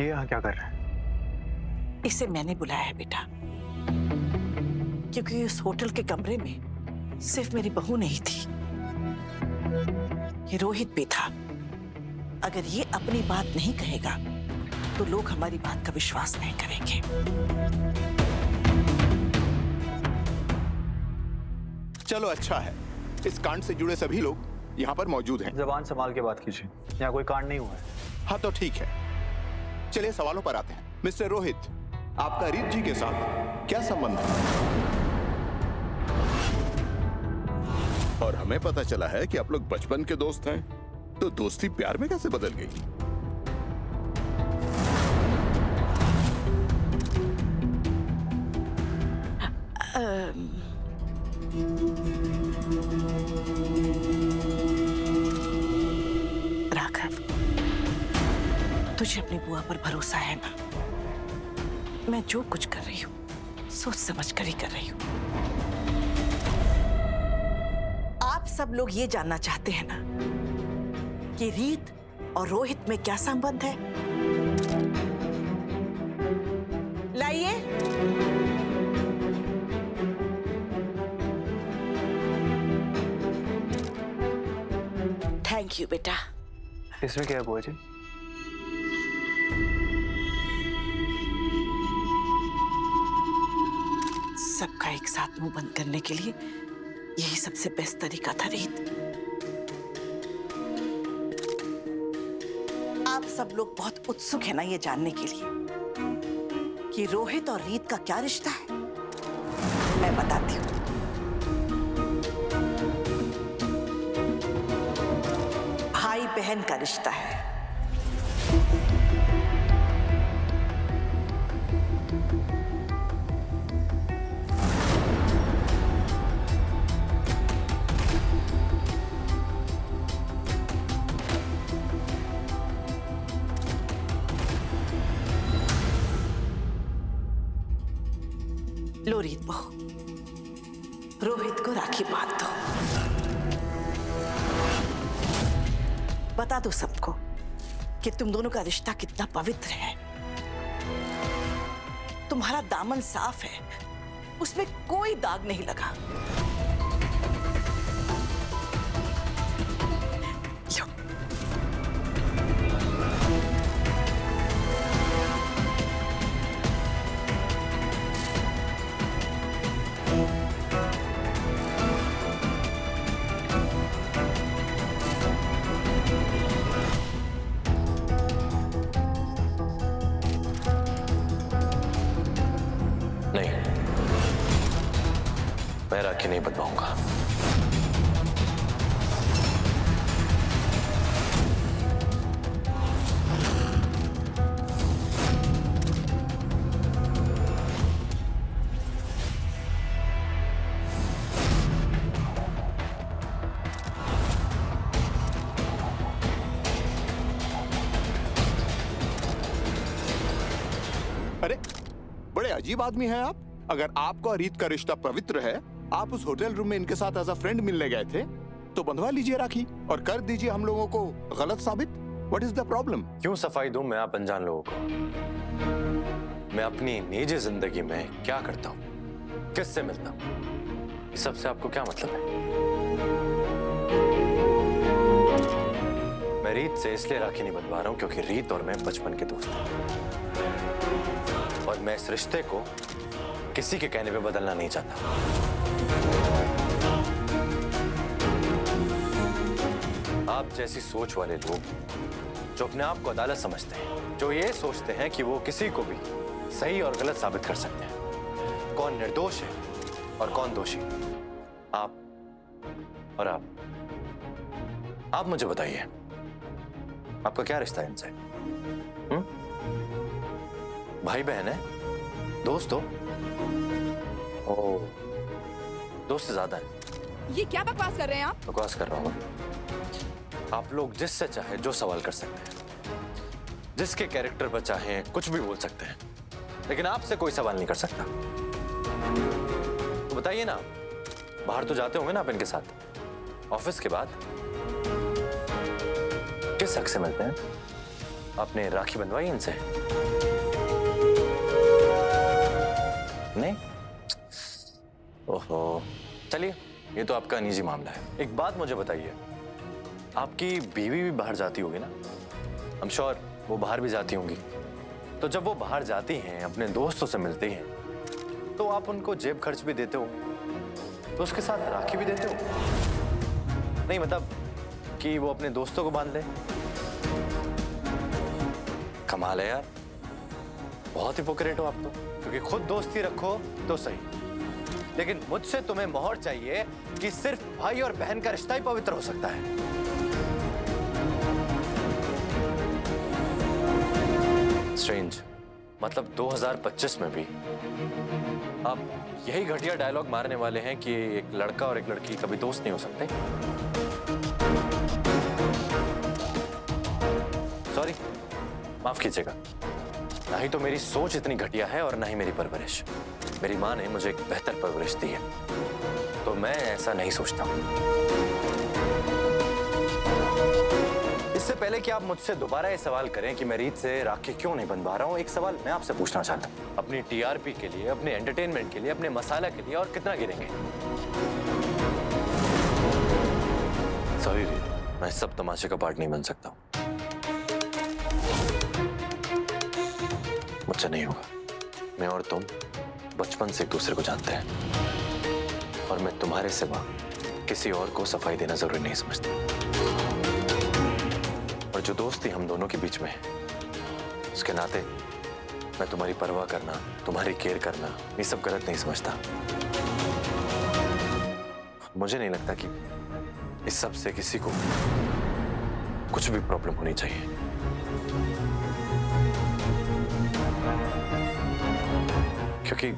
ये यहाँ क्या कर रहे हैं? इसे मैंने बुलाया है बेटा, क्योंकि इस होटल के कमरे में सिर्फ मेरी बहू नहीं थी, ये रोहित भी था। अगर ये अपनी बात नहीं कहेगा तो लोग हमारी बात का विश्वास नहीं करेंगे। चलो अच्छा है, इस कांड से जुड़े सभी लोग यहाँ पर मौजूद हैं। जबान संभाल के बात कीजिए, यहाँ कोई कांड नहीं हुआ है। हाँ तो ठीक है, चलिए सवालों पर आते हैं। मिस्टर रोहित, आपका रीत जी के साथ क्या संबंध है? और हमें पता चला है कि आप लोग बचपन के दोस्त हैं, तो दोस्ती प्यार में कैसे बदल गई? राघव, तुझे अपनी बुआ पर भरोसा है ना? मैं जो कुछ कर रही हूँ सोच समझ कर ही कर रही हूँ। आप सब लोग ये जानना चाहते हैं ना कि रीत और रोहित में क्या संबंध है? लाइए। थैंक यू बेटा। इसमें क्या है बुआ जी? सबका एक साथ मुंह बंद करने के लिए यही सबसे बेस्ट तरीका था रीत। आप सब लोग बहुत उत्सुक है ना ये जानने के लिए कि रोहित और रीत का क्या रिश्ता है? मैं बताती हूँ। भाई बहन का रिश्ता है। लो रीत बहू, रोहित को राखी बांध दो। बता दो सबको कि तुम दोनों का रिश्ता कितना पवित्र है। तुम्हारा दामन साफ है, उसमें कोई दाग नहीं लगा। लो। नहीं, मैं राखी नहीं बंधवाऊंगा। अरे बड़े अजीब आदमी हैं आप। अगर आपका और रीत का रिश्ता पवित्र है, आप उस होटल रूम में इनके साथ एज अ फ्रेंड मिलने गए थे, तो बंधवा लीजिए राखी और कर दीजिए हम लोगों को गलत साबित। What is the problem? क्यों सफाई दूं मैं आप अनजान लोगों को? मैं अपनी निजी जिंदगी में क्या करता हूं, किससे मिलता हूं, इस सबसे आपको क्या मतलब है? मैं रीत से इसलिए राखी नहीं बंधवा रहा हूं क्योंकि रीत और मैं बचपन के दोस्त हैं और मैं इस रिश्ते को किसी के कहने पे बदलना नहीं चाहता। आप जैसी सोच वाले लोग जो अपने आप को अदालत समझते हैं, जो ये सोचते हैं कि वो किसी को भी सही और गलत साबित कर सकते हैं, कौन निर्दोष है और कौन दोषी, आप और आप मुझे बताइए, आपका क्या रिश्ता है इनसे? भाई बहन है, दोस्त हो? ओह, दोस्त से ज्यादा है। ये क्या बकवास कर रहे हैं आप? बकवास कर रहा हूँ। आप लोग जिससे चाहे जो सवाल कर सकते हैं, जिसके कैरेक्टर पर चाहे कुछ भी बोल सकते हैं, लेकिन आपसे कोई सवाल नहीं कर सकता। तो बताइए ना, बाहर तो जाते होंगे ना आप इनके साथ, ऑफिस के बाद किस हक से मिलते हैं? आपने राखी बंधवाई इनसे? नहीं? ओहो, चलिए, ये तो आपका निजी मामला है। एक बात मुझे बताइए, आपकी बीवी भी बाहर जाती होगी ना? I'm sure वो बाहर भी जाती होंगी। तो जब वो बाहर जाती हैं, अपने दोस्तों से मिलती हैं, तो आप उनको जेब खर्च भी देते हो, तो उसके साथ राखी भी देते हो? नहीं, मतलब कि वो अपने दोस्तों को बांध ले। कमाल है यार, बहुत हिपोक्रेट हो आप तो। क्योंकि खुद दोस्ती रखो तो सही, लेकिन मुझसे तुम्हें मोहर चाहिए कि सिर्फ भाई और बहन का रिश्ता ही पवित्र हो सकता है। स्ट्रेंज, मतलब 2025 में भी आप यही घटिया डायलॉग मारने वाले हैं कि एक लड़का और एक लड़की कभी दोस्त नहीं हो सकते? सॉरी, माफ कीजिएगा। ना ही तो मेरी सोच इतनी घटिया है और ना ही मेरी परवरिश। मेरी माँ ने मुझे एक बेहतर परवरिश दी है, तो मैं ऐसा नहीं सोचता हूं। इससे पहले कि आप मुझसे दोबारा ये सवाल करें कि मैं रीत से राखी क्यों नहीं बंधवा रहा हूं, एक सवाल मैं आपसे पूछना चाहता हूं। अपनी टीआरपी के लिए, अपने एंटरटेनमेंट के लिए, अपने मसाला के लिए और कितना गिरेंगे? सॉरी रीत, मैं इस सब तमाशे का पार्ट नहीं बन सकता हूं। मुझसे नहीं होगा। मैं और तुम बचपन से एक दूसरे को जानते हैं, और मैं तुम्हारे सिवा किसी और को सफाई देना जरूरी नहीं समझता। और जो दोस्ती हम दोनों के बीच में है, उसके नाते मैं तुम्हारी परवाह करना, तुम्हारी केयर करना, ये सब गलत नहीं समझता। मुझे नहीं लगता कि इस सब से किसी को कुछ भी प्रॉब्लम होनी चाहिए। क्योंकि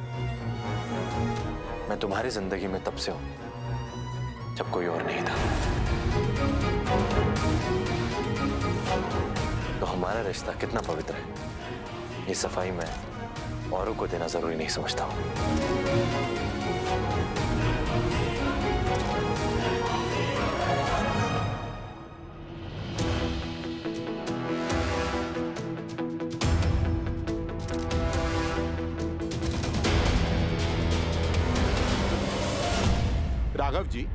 मैं तुम्हारी जिंदगी में तब से हूं जब कोई और नहीं था। तो हमारा रिश्ता कितना पवित्र है, ये सफाई मैं औरों को देना जरूरी नहीं समझता हूं। राघव जी,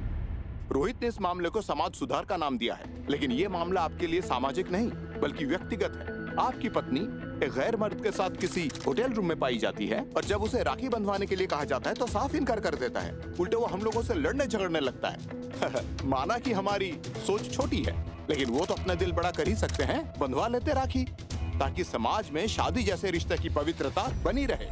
रोहित ने इस मामले को समाज सुधार का नाम दिया है, लेकिन ये मामला आपके लिए सामाजिक नहीं बल्कि व्यक्तिगत है। आपकी पत्नी एक गैर मर्द के साथ किसी होटल रूम में पाई जाती है, और जब उसे राखी बंधवाने के लिए कहा जाता है तो साफ इनकार कर देता है। उल्टे वो हम लोगों से लड़ने झगड़ने लगता है। माना कि हमारी सोच छोटी है, लेकिन वो तो अपना दिल बड़ा कर ही सकते हैं। बंधवा लेते राखी, ताकि समाज में शादी जैसे रिश्ते की पवित्रता बनी रहे।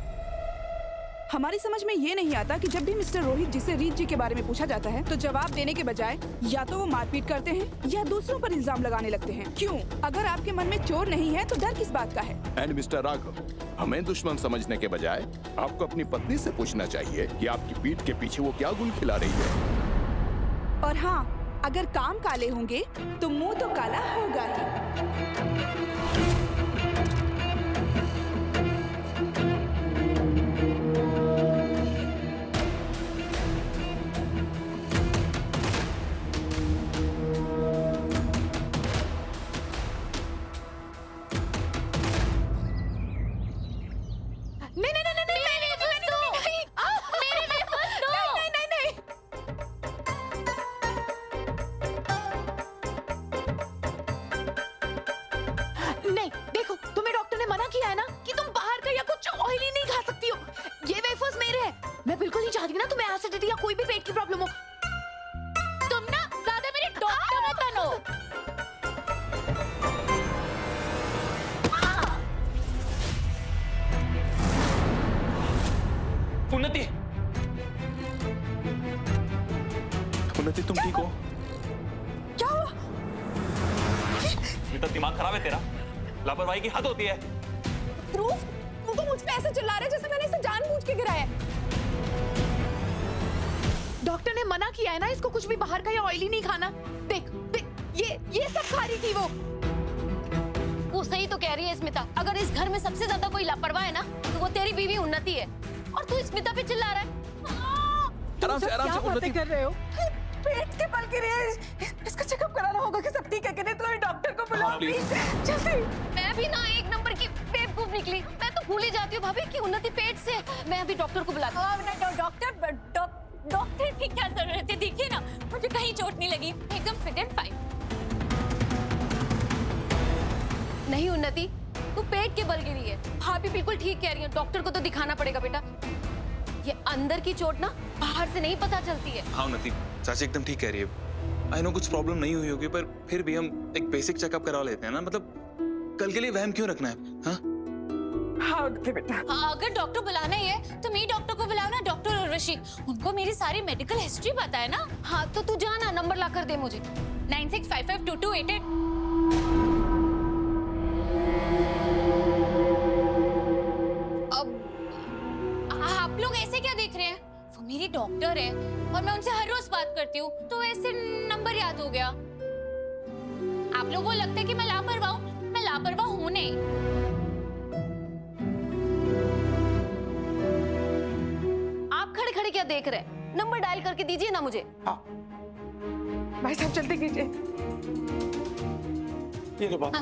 हमारी समझ में ये नहीं आता कि जब भी मिस्टर रोहित जी से रीत जी के बारे में पूछा जाता है, तो जवाब देने के बजाय या तो वो मारपीट करते हैं या दूसरों पर इल्जाम लगाने लगते हैं। क्यों? अगर आपके मन में चोर नहीं है तो डर किस बात का है? एंड मिस्टर राघव, हमें दुश्मन समझने के बजाय आपको अपनी पत्नी से पूछना चाहिए कि आपकी पीठ के पीछे वो क्या गुल खिला रही है। और हाँ, अगर काम काले होंगे तो मुंह तो काला होगा ही। कोई भी पेट की प्रॉब्लम हो, तुम ना ज्यादा मेरे डॉक्टर मत बनो। उन्नति, उन्नति तुम ठीक हो? क्या हुआ? स्मिता, दिमाग खराब है तेरा? लापरवाही की हद होती है। प्रूफ? वो तो मुझ पे ऐसे चिल्ला रहे जैसे मैंने इसे जानबूझ के गिराया है। डॉक्टर ने मना किया है ना इसको कुछ भी बाहर का या ऑयली नहीं खाना। देख, देख ये सब खा रही थी वो सही तो कह रही है स्मिता। अगर इस घर में सबसे ज्यादा कोई लापरवाह है ना तो वो तेरी बीवी उन्नति है, और तू स्मिता पे चिल्ला रहा है। आराम से क्या बातें कर रहे हो? पेट के बल गिरी है। इसका चेकअप कराना होगा कि सब ठीक है कि नहीं। तो डॉक्टर को बुलाओ हाँ, please। प्लीज जल्दी। मैं भी ना एक नंबर की बेवकूफ निकली। मैं तो भूल ही जाती हूँ भाभी कि उन्नति पेट से है। मैं अभी डॉक्टर को बुलाती हूँ। डॉक्टर की क्या जरूरत है? देखिए ना, मुझे कहीं चोट नहीं लगी, एकदम फिट एंड फाइन। नहीं उन्नति, तू पेट के बल गिरी है। भाभी बिल्कुल ठीक कह रही है, डॉक्टर को तो दिखाना पड़ेगा बेटा। ये अंदर की चोट ना बाहर से नहीं पता चलती है। हाँ उन्नति, चाची एकदम ठीक कह रही है। आई नो कुछ प्रॉब्लम नहीं हुई होगी, पर फिर भी हम एक बेसिक चेकअप करवा लेते हैं ना। मतलब कल के लिए वहम क्यों रखना है? हाँ हाँ उनके बेटा। हाँ, अगर डॉक्टर बुलाना ही है तो मैं डॉक्टर को बुलाओ ना, डॉक्टर उर्वशी। उनको मेरी सारी मेडिकल हिस्ट्री पता है ना। हाँ तो तू जाना, नंबर ला कर दे मुझे। 96552288। अब आप लोग ऐसे क्या देख रहे हैं? वो मेरी डॉक्टर है और मैं उनसे हर रोज बात करती हूँ, तो ऐसे नंबर याद हो गया। आप लोगों को लगता है कि मैं लापरवाह हूँ? मैं लापरवाह हूँ नहीं। आप खड़े खड़े क्या देख रहे हैं? नंबर डायल करके दीजिए ना मुझे। भाई साहब जल्दी कीजिए। ये तो बात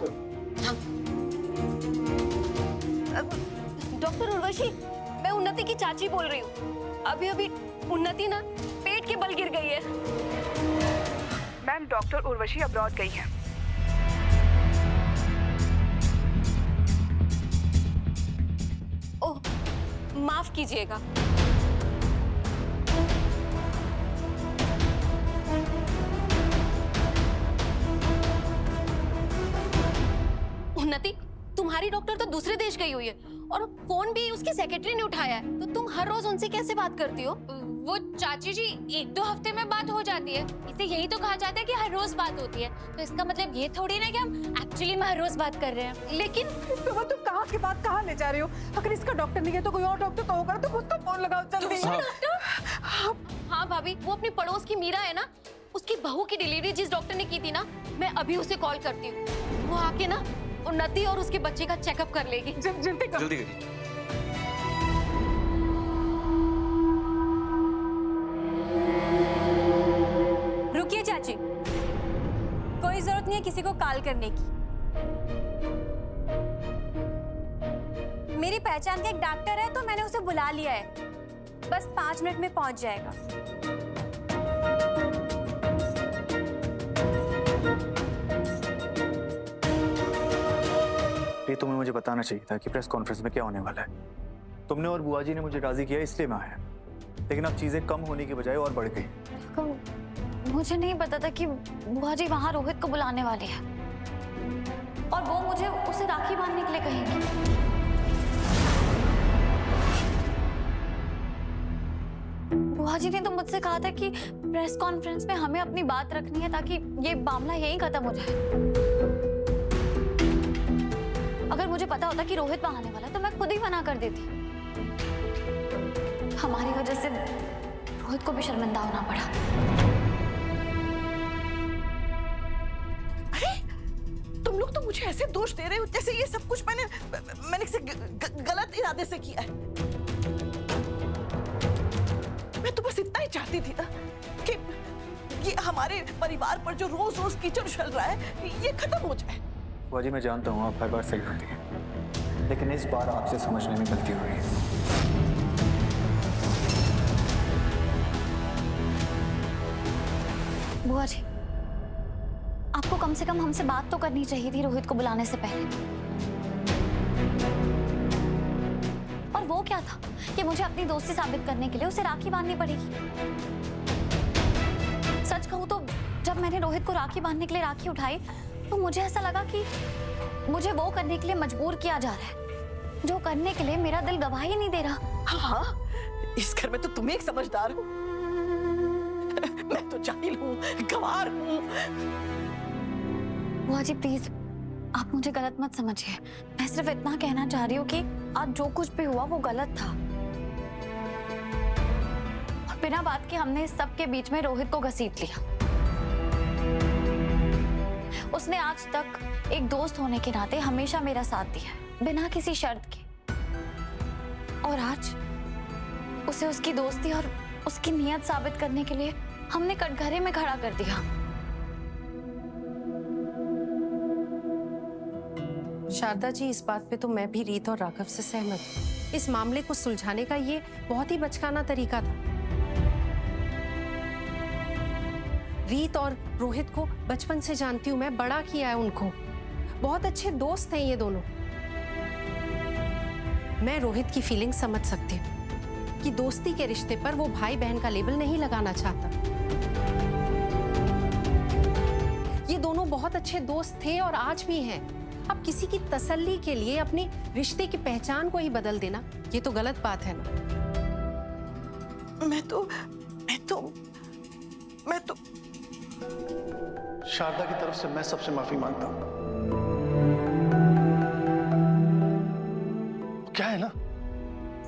डॉक्टर उर्वशी, मैं उन्नति की चाची बोल रही हूँ। अभी अभी उन्नति ना पेट के बल गिर गई है। मैम डॉक्टर उर्वशी अब्रॉड गई है। ओह, माफ कीजिएगा। उन्नति, तुम्हारी डॉक्टर तो दूसरे देश गई हुई है और फोन भी उसकी सेक्रेटरी ने उठाया है, तो तुम हर रोज उनसे कैसे बात करती हो? वो चाची जी 1-2 हफ्ते में बात हो जाती है। इसे यही तो कहा जाता है कि हर रोज बात होती है, तो इसका मतलब ये थोड़ी ना कि हम एक्चुअली में हर रोज बात कर रहे हैं। लेकिन तो तुम कहाँ की बात कहाँ ले जा रही हो? अगर इसका डॉक्टर नहीं है तो कोई और डॉक्टर तो होगा। तो उसको फोन लगाओ जल्दी। हाँ भाभी, वो अपनी पड़ोस की मीरा है ना, उसकी बहू की डिलीवरी जिस डॉक्टर ने की थी ना, मैं अभी उसे कॉल करती हूँ। वो आके ना उन्नति और उसके बच्चे का चेकअप कर लेगी। जल्दी करो। जल्दी करिए। रुकिए चाची, कोई जरूरत नहीं है किसी को कॉल करने की। मेरी पहचान का एक डॉक्टर है, तो मैंने उसे बुला लिया है। बस 5 मिनट में पहुंच जाएगा। ये तुम्हें मुझे बताना चाहिए था कि प्रेस कॉन्फ्रेंस में क्या होने वाला है। तुमने और बुआ जी ने मुझे राजी किया, इसलिए मैं आया। लेकिन अब चीजें कम होने की बजाय और बढ़ गई। मुझे नहीं पता था कि बुआ जी वहां रोहित को बुलाने वाले हैं और वो मुझे उसे राखी बांधने के लिए कहेंगे। बुआ जी ने तो मुझसे कहा था कि प्रेस कॉन्फ्रेंस में हमें अपनी बात रखनी है ताकि ये मामला यहीं खत्म हो जाए। अगर मुझे पता होता कि रोहित वहां आने वाला है तो मैं खुद ही मना कर देती। हमारी वजह से रोहित को भी शर्मिंदा होना पड़ा। अरे तुम लोग तो मुझे ऐसे दोष दे रहे हो जैसे ये सब कुछ मैंने इसे गलत इरादे से किया है। मैं तो बस इतना ही चाहती थी ना कि ये हमारे परिवार पर जो रोज रोज कीचड़ उछल रहा है ये खत्म हो जाए। बुआ जी मैं जानता हूँ आप हर बार सही होती है, लेकिन इस बार आपसे समझने में गलती हुई है। बुआ जी, आपको कम से कम हमसे बात तो करनी चाहिए थी रोहित को बुलाने से पहले। और वो क्या था कि मुझे अपनी दोस्ती साबित करने के लिए उसे राखी बांधनी पड़ेगी। सच कहूं तो जब मैंने रोहित को राखी बांधने के लिए राखी उठाई तो मुझे ऐसा लगा कि मुझे वो करने के लिए मजबूर किया जा रहा है जो करने के लिए मेरा दिल गवाही नहीं दे रहा। हाँ, इस घर में तो तुम एक समझदार हो, मैं तो जाहिल हूँ, गंवार हूँ। बुआ जी प्लीज, आप मुझे गलत मत समझिए। मैं सिर्फ इतना कहना चाह रही हूँ कि आज जो कुछ भी हुआ वो गलत था और बिना बात के हमने इस सब के बीच में रोहित को घसीट लिया। उसने आज तक एक दोस्त होने के नाते हमेशा मेरा साथ दिया, बिना किसी शर्त के। और आज उसे उसकी दोस्ती और उसकी नीयत साबित करने के लिए हमने कटघरे में खड़ा कर दिया। शारदा जी, इस बात पे तो मैं भी रीत और राघव से सहमत हूँ। इस मामले को सुलझाने का ये बहुत ही बचकाना तरीका था। रीत और रोहित को बचपन से जानती हूँ मैं, बड़ा किया है उनको, बहुत अच्छे दोस्त हैं ये दोनों। मैं रोहित की फीलिंग समझ सकती हूँ कि दोस्ती के रिश्ते पर वो भाई बहन का लेबल नहीं लगाना चाहता। ये दोनों बहुत अच्छे दोस्त थे और आज भी हैं। अब किसी की तसल्ली के लिए अपने रिश्ते की पहचान को ही बदल देना, ये तो गलत बात है ना। मैं तो शारदा की तरफ से मैं सबसे माफी मांगता हूं। क्या है ना,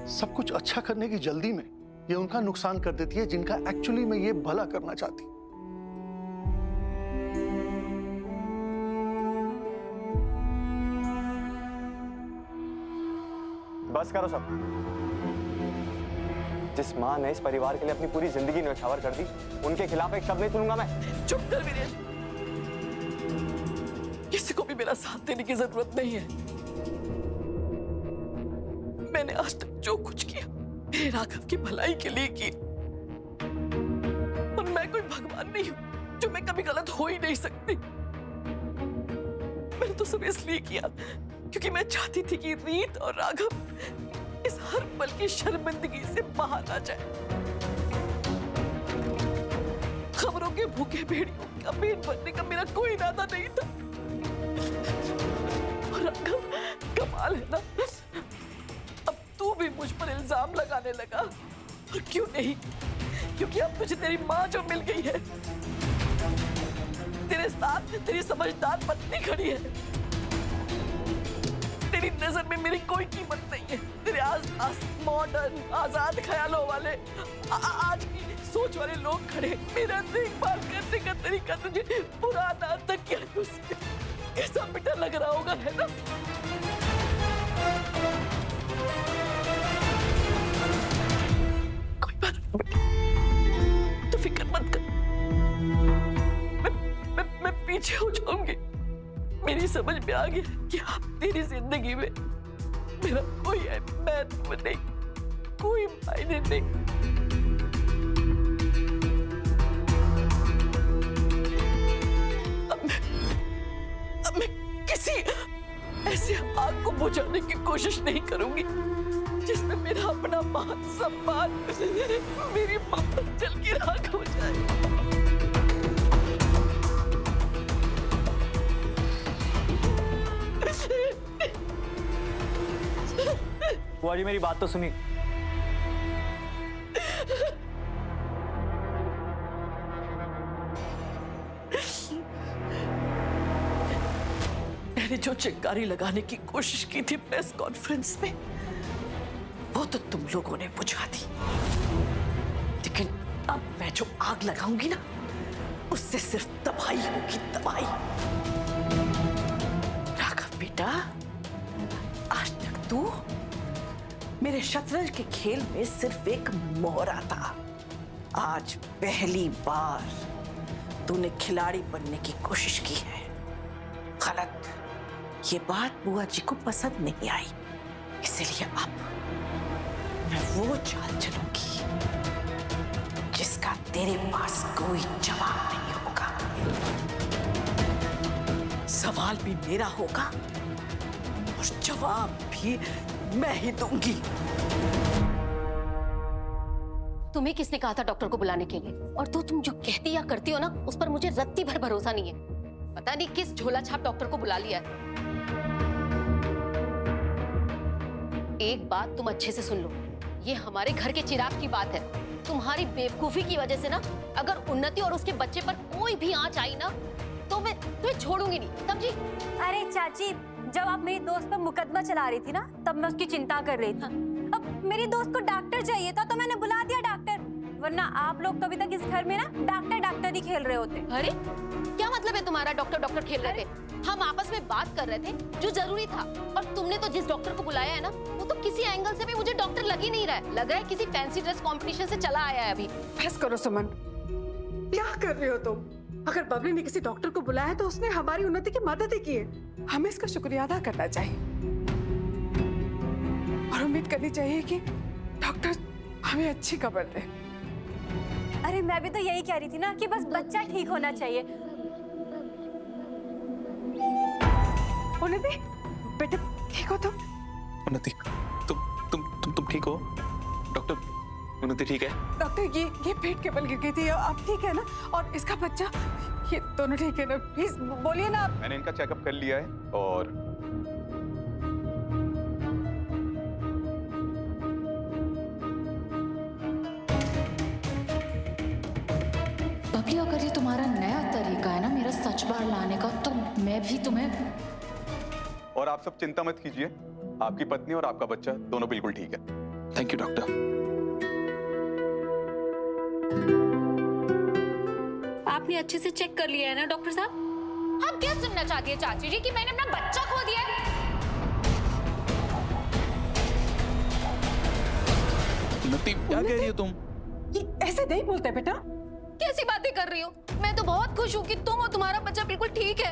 सब कुछ अच्छा करने की जल्दी में ये उनका नुकसान कर देती है जिनका एक्चुअली में ये भला करना चाहती। बस करो सब। जिस माँ ने इस परिवार के लिए अपनी पूरी जिंदगी न्यौछावर कर दी, उनके खिलाफ एक शब्द नहीं सुनूंगा मैं। चुप कर वीरेश, किसी को भी मेरा साथ देने की जरूरत नहीं है। मैंने आज तक जो कुछ किया मेरे राघव की भलाई के लिए किया, और मैं कोई भगवान नहीं हूं जो मैं कभी गलत हो ही नहीं सकती। मैंने तो सब इसलिए किया क्योंकि मैं चाहती थी कि रीत और राघव इस हर पल की शर्मिंदगी से बाहर आ जाए। खबरों के भूखे भेड़ियों का पेट भरने का मेरा कोई इरादा नहीं था। और राघव, कमाल है ना, अब तू भी मुझ पर इल्जाम लगाने लगा। और क्यों नहीं, क्योंकि अब तुझे तेरी माँ जो मिल गई है, तेरे साथ तेरी समझदार पत्नी खड़ी है। तेरी नजर में मेरी कोई कीमत नहीं है। तेरे आस मॉडर्न आजाद ख्यालों वाले आज की सोच वाले लोग खड़े, मेरा देखभाल करने का तरीका तुझे पुराना तकिया कैसा बेटा लग रहा होगा, है ना? कोई बात नहीं, तू फिक्र मत कर। मैं पीछे हो जाऊंगी। मेरी समझ में आ गया कि आप तेरी जिंदगी में मेरा कोई महत्व नहीं, कोई मायने नहीं। अब मैं किसी ऐसे आग को बुझाने की कोशिश नहीं करूंगी जिसमें मेरा अपना मान सम्मान मेरी मां पर जल के राख हो जाए। बुआ जी, मेरी बात तो सुनी। मैंने जो चिंगारी लगाने की कोशिश की थी प्रेस कॉन्फ्रेंस में, वो तो तुम लोगों ने बुझा दी। लेकिन अब मैं जो आग लगाऊंगी ना, उससे सिर्फ तबाही होगी, तबाही। राघव बेटा, आज तक तू मेरे शतरंज के खेल में सिर्फ एक मोहरा था। आज पहली बार तूने खिलाड़ी बनने की कोशिश की है। गलत। ये बात बुआ जी को पसंद नहीं आई, इसलिए अब मैं वो चाल चलूंगी जिसका तेरे पास कोई जवाब नहीं होगा। सवाल भी मेरा होगा और जवाब भी मैं ही दूंगी। तुम्हें किसने कहा था डॉक्टर को बुलाने के लिए? और तो तुम जो कहती या करती हो ना, उस पर मुझे रत्ती भर भरोसा नहीं है। पता नहीं किस झोला छाप डॉक्टर को बुला लिया है। एक बात तुम अच्छे से सुन लो, ये हमारे घर के चिराग की बात है। तुम्हारी बेवकूफी की वजह से ना, अगर उन्नति और उसके बच्चे पर कोई भी आंच आई ना, तो मैं तुम्हें छोड़ूंगी नहीं, समझी? अरे चाची, जब आप मेरी दोस्त पर मुकदमा चला रही थी ना, तब मैं उसकी चिंता कर रही थी। अब मेरी दोस्त को डॉक्टर चाहिए था, तो मैंने बुला दिया डॉक्टर। वरना आप लोग तो अभी तक इस घर में ना डॉक्टर ही खेल रहे होते। अरे क्या मतलब है तुम्हारा डॉक्टर खेल रहे थे? हम आपस में बात कर रहे थे जो जरूरी था। और तुमने तो जिस डॉक्टर को बुलाया है ना, वो तो किसी एंगल से भी मुझे डॉक्टर लग ही नहीं रहा है। लग रहा है किसी फैंसी ड्रेस कंपटीशन से चला आया है अभी। बस करो सुमन, क्या कर रहे हो तुम? अगर बबली ने किसी डॉक्टर को बुलाया तो उसने हमारी उन्नति की मदद ही की है। हमें इसका शुक्रिया अदा करना चाहिए और उम्मीद करनी चाहिए कि डॉक्टर हमें अच्छी खबर दे। अरे मैं भी तो यही कह रही थी ना कि बस बच्चा ठीक होना चाहिए। उन्नति, बेटा ठीक हो तुम? उन्नति, तुम ठीक हो? डॉक्टर, उन्नति ठीक है? डॉक्टर ये पेट के बल गिर गई थी, आप ठीक है ना? और इसका बच्चा, ये दोनों ठीक है ना? प्लीज बोलिए ना आप। मैंने इनका चेकअप कर लिया है और बबली, अगर ये तुम्हारा नया तरीका है ना मेरा सच बाहर लाने का, तो मैं भी तुम्हें। और आप सब चिंता मत कीजिए, आपकी पत्नी और आपका बच्चा दोनों बिल्कुल ठीक है। Thank you doctor. आपने अच्छे से चेक कर लिया है ना डॉक्टर साहब? आप क्या सुनना चाहती है चाची जी कि मैंने अपना बच्चा खो दिया है? उन्नति, क्या कह रही हो तुम? ये ऐसे नहीं बोलते बेटा। कैसी बातें कर रही हो? मैं तो बहुत खुश हूँ कि तुम और तुम्हारा बच्चा बिल्कुल ठीक है।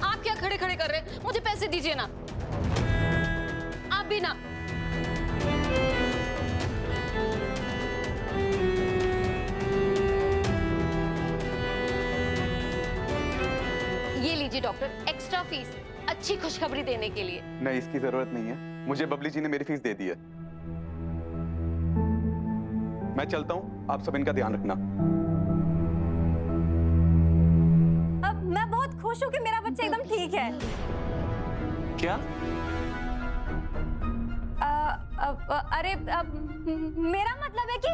आप क्या खड़े खड़े कर रहे हैं? मुझे पैसे दीजिए ना। आप भी ना। ये लीजिए डॉक्टर, एक्स्ट्रा फीस अच्छी खुशखबरी देने के लिए। नहीं, इसकी जरूरत नहीं है, मुझे बबली जी ने मेरी फीस दे दी है। मैं चलता हूँ, आप सब इनका ध्यान रखना। अब मैं बहुत खुश हूँ कि मेरा बच्चा एकदम ठीक है। क्या? अरे मेरा मतलब है कि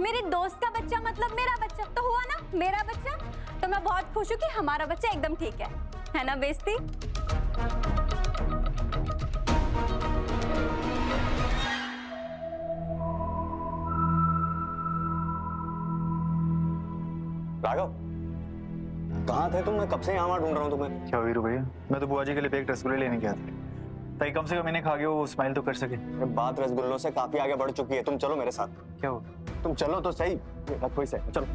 मेरी दोस्त का बच्चा मतलब मेरा बच्चा तो हुआ ना, मेरा बच्चा। तो मैं बहुत खुश हूँ कि हमारा बच्चा एकदम ठीक है ना बेस्ती? राघव, कहाँ थे तुम? मैं कब से यहाँ ढूंढ रहा हूँ तुम्हें। क्या वीरू भैया, मैं तो बुआ जी के लिए एक रसगुल्ले लेने गया था ताकि कम से कम इन्हें खा के वो स्माइल तो कर सके। बात रसगुल्लों से काफी आगे बढ़ चुकी है, तुम चलो मेरे साथ। क्या हो? तुम चलो तो सही, कोई से चलो।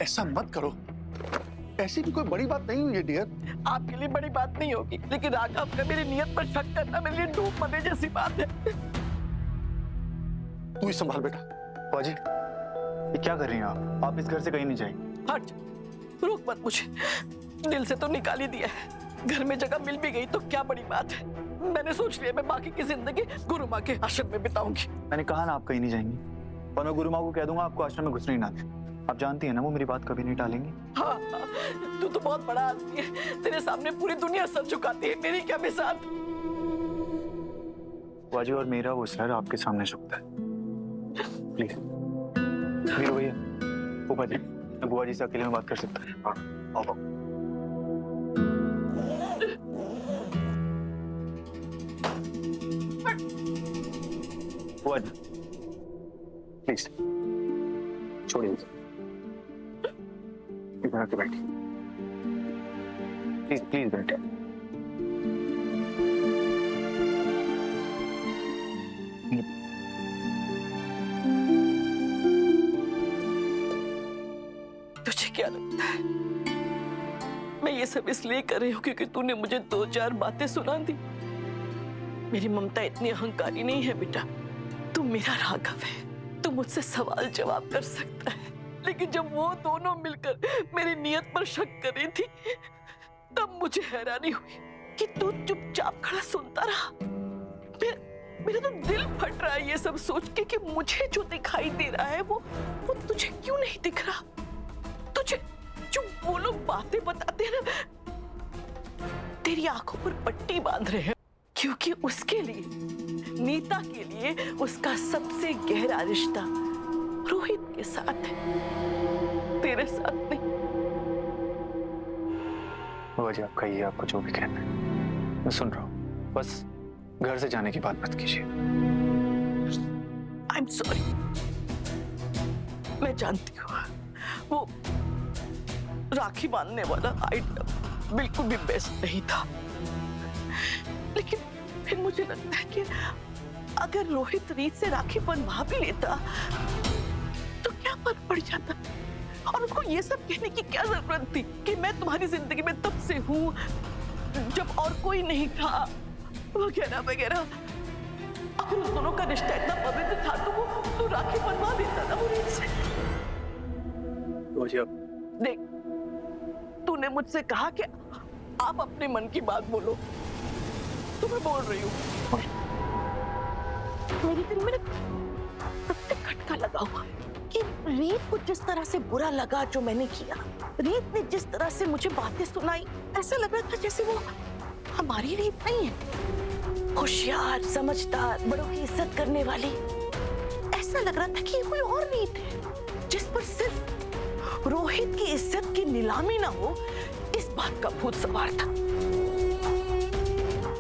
ऐसा मत करो, ऐसी भी कोई बड़ी बात नहीं हुई है डियर। आपके लिए बड़ी बात नहीं होगी, लेकिन राघव का मेरी नियत पर शक करना मेरे लिए डूब मरने जैसी बात है। तू ही संभाल बेटा। बुआ जी, ये क्या कर रही हैं आप? आप इस घर से कहीं नहीं जाएंगे। हट, रोक मत मुझे। दिल से तो निकाल ही दिया है, घर में जगह मिल भी गई तो क्या बड़ी बात है। मैंने सोच लिया मैं बाकी की जिंदगी गुरु माँ के आश्रम में बिताऊंगी। मैंने कहा ना आप कहीं नहीं जाएंगी, और मैं गुरु माँ को कह दूंगा आपको आश्रम में घुसने ही ना दे। आप जानती हैं ना वो मेरी बात कभी नहीं टालेंगी। हाँ, तू तो बहुत बड़ा आदमी है, तेरे सामने पूरी दुनिया सर झुकाती है, मेरी क्या मिसाल। बुआ जी, और मेरा वो सर आपके सामने झुकता है। प्लीज वीरू भैया, ऊपर जी, मैं बुआ जी से अकेले में बात कर सकता हूँ। आओ। बुआ जी प्लीज छोड़िए, इधर आके बैठिए। प्लीज प्लीज बैठिए। तुझे क्या लगता है मैं ये सब इसलिए कर रही हूँ क्योंकि तूने मुझे 2-4 बातें सुना दी? मेरी ममता इतनी अहंकारी नहीं है बेटा। तू मेरा राघव है, तू मुझसे सवाल जवाब कर सकता है, लेकिन जब वो दोनों मिलकर मेरी नियत पर शक कर रही थी तब मुझे हैरानी हुई कि तू चुपचाप खड़ा सुनता रहा। मेरा तो दिल फट रहा है ये सब सोच के कि मुझे जो दिखाई दे रहा है वो तुझे क्यों नहीं दिख रहा। तुझे जो वो लोग बातें बताते हैं ना, तेरी आंखों पर पट्टी बांध रहे हैं, क्योंकि उसके लिए, नीता के लिए उसका सबसे गहरा रिश्ता रोहित के साथ है, तेरे साथ नहीं। बुआ जी, आप कहिए, आपको जो भी कहना है मैं सुन रहा हूँ, बस घर से जाने की बात मत कीजिए। आई एम सॉरी, मैं जानती हूँ वो राखी बांधने वाला आइडिया बिल्कुल भी बेस्ट नहीं था, लेकिन फिर मुझे लगता है कि अगर रोहित रीत से राखी बंधवा भी लेता फर्क पड़ जाता। और उसको ये सब कहने की क्या जरूरत थी कि मैं तुम्हारी जिंदगी में तब से हूँ जब और कोई नहीं था, वगैरह वगैरह। अगर उस दोनों का रिश्ता इतना पवित्र था तो राखी बनवा देता ना वो रीत से। बुआ जी अब देख, तूने मुझसे कहा कि आप अपने मन की बात बोलो, तो मैं बोल रही हूँ। मेरे दिल में सबसे खटका लगा हुआ कि रीत को जिस तरह से बुरा लगा जो मैंने किया, रीत ने जिस तरह से मुझे बातें सुनाई, ऐसा लग रहा था जैसे वो हमारी रीत नहीं है। होशियार, समझदार, बड़ों की इज्जत करने वाली। ऐसा लग रहा था कि कोई और रीत है जिस पर सिर्फ रोहित की इज्जत की नीलामी ना हो, इस बात का भूत सवार था।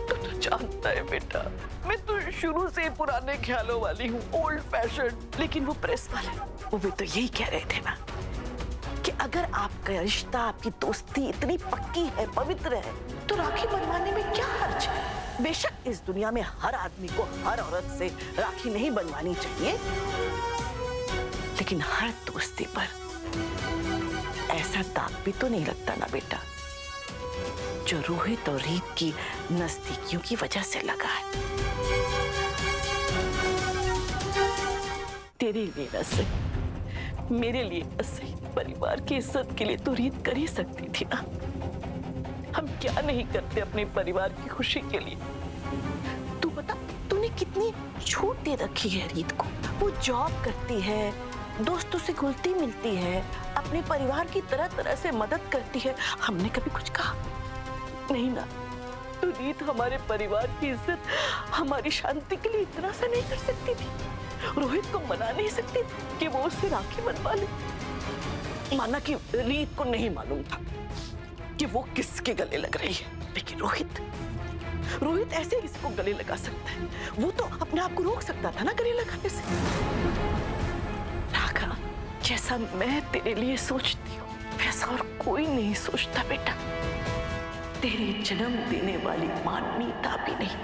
तो जानता है बेटा, मैं तो शुरू से पुराने ख्यालों वाली हूँ, ओल्ड फैशन। लेकिन वो प्रेस वाले, वो भी तो यही कह रहे थे ना कि अगर आपका रिश्ता, आपकी दोस्ती इतनी पक्की है, पवित्र है, तो राखी बनवाने में क्या हर्ज है। बेशक इस दुनिया में हर आदमी को हर औरत से राखी नहीं बनवानी चाहिए, लेकिन हर दोस्ती पर ऐसा दाग भी तो नहीं लगता ना बेटा, जो रोहित और रीत की नजदीकियों की वजह से लगा है। तेरे लिए न सही, मेरे लिए न सही, परिवार की इज्जत के लिए तो रीत कर ही सकती थी ना। हम क्या नहीं करते अपने परिवार की खुशी के लिए। तू बता, तूने कितनी छूट दे रखी है रीत को। वो जॉब करती है, दोस्तों से घुलती मिलती है, अपने परिवार की तरह तरह से मदद करती है। हमने कभी कुछ कहा नहीं ना। तो रीत हमारे परिवार की इज्जत, हमारी शांति के लिए इतना सा नहीं कर सकती थी? रोहित को मना नहीं सकती थी कि वो उससे राखी बनवा ले? माना कि रीत को नहीं मालूम था कि वो किसके गले लग रही है, लेकिन रोहित ऐसे किसी को गले लगा सकता है। वो तो अपने आप को रोक सकता था ना गले लगाने से। राघा, जैसा मैं तेरे लिए सोचती हूँ वैसा और कोई नहीं सोचता बेटा। तेरे जन्म देने वाली मां नीता भी नहीं,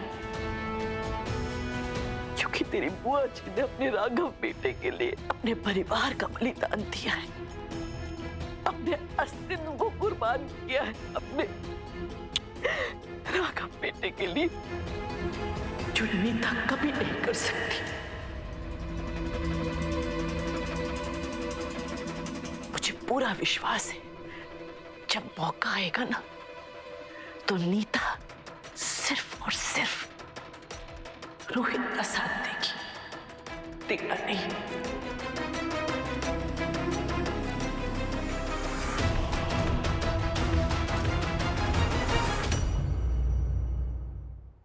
क्योंकि तेरी बुआ जी ने अपने राघव बेटे के लिए अपने परिवार का बलिदान दिया है, अपने अस्तित्व को कुर्बान किया है, अपने राघव बेटे के लिए, जो नीता कभी नहीं कर सकती। मुझे पूरा विश्वास है जब मौका आएगा ना, तो नीता सिर्फ और सिर्फ रोहित का साथ देगी, तेरा नहीं।